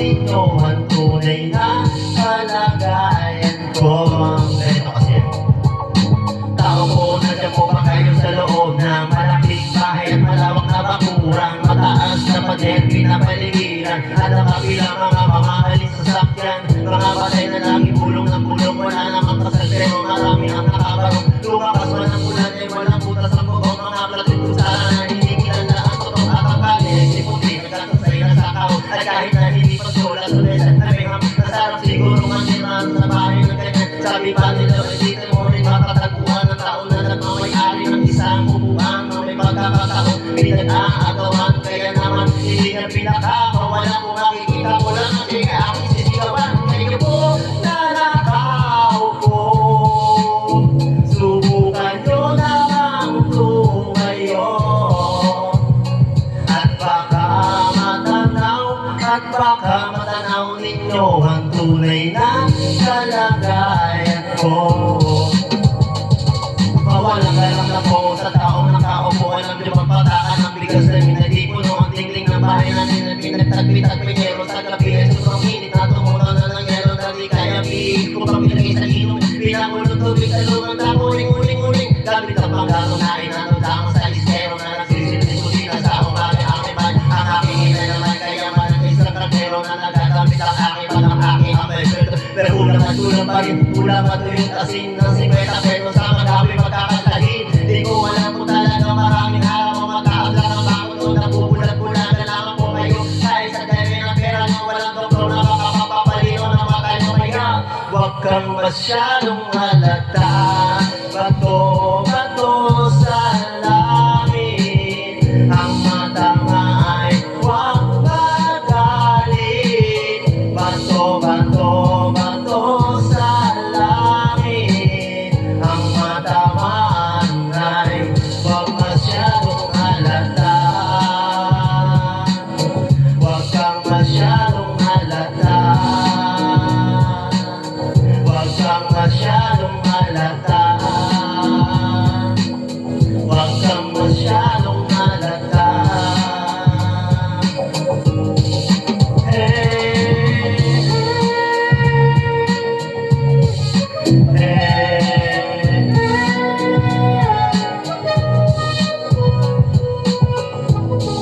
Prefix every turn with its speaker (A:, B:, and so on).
A: ninyo ang tunay na kalagayan ko. Ganito kasi tao ko, nandiyan po ba kayo sa loob ng malaking bahay at malawak na bakurang, mataas na pader, pinapaligiran at nakapilang mga mamahaling sasakyan, mga patay na lagi bulong ng bulong, wala namang kasagtero, marami ang nakabarong, lumakas man ang ulan ay walang butas ang bubong, mga platin kung saan na hindi kilala ang totoo at ang kali, si puti nagkatasay na sa kao, at kahit na hindi pagsulat sa desan, nabiham, nasarap siguro maniraan sa bahay ng ganyan, sabi pa nila, dito mo rin makatagpuan ng tao na nagmamayari ng isang upuan na may pagkakataon, pinag-aagawan, kaya naman hindi na pinakama, wala mo makikita ko lang ang sige aking sisigawan, kayo po nanakaw ko, subukan nyo namang tumayo, at baka matanaw ninyo ang tunay na kalagayan ko. Mawalang galang na po sa taong nakaupo, alam nyo bang patakan ng bigas na pinag-ipuno ang tingling ng bahay natin na pinagtagpi-tagpi nyero sa gabi ay sobrang init na tumunaw na ng yero na di kaya piit ko pang pinagay sa inom, pinangulong tubig sa lungang na uling-uling-uling, gamit ang pagkato na inano lang sa istero na nagsisilip-silip sa akong bagay aking man, ang aking ina naman kaya man ang isang kratero na nagagamit ang aking pag ang aking amay sweldo, pero ulang at ulang pa rin, ulang at uyong asin ng 50 pesos sa madami pagkakatahin, di ko alam kung talaga maraming araw ang magkaablang ang bakot na bubulat-bulat na naman po kayo, kahit sa dami ng pera nyo walang doktor na makapapapalino na makaimamayag, huwag kang masyadong halata, bato-bato sa langit, ang mata nga ay huwag magalit, bato-bato sa langit, ang mata nga ay huwag masyadong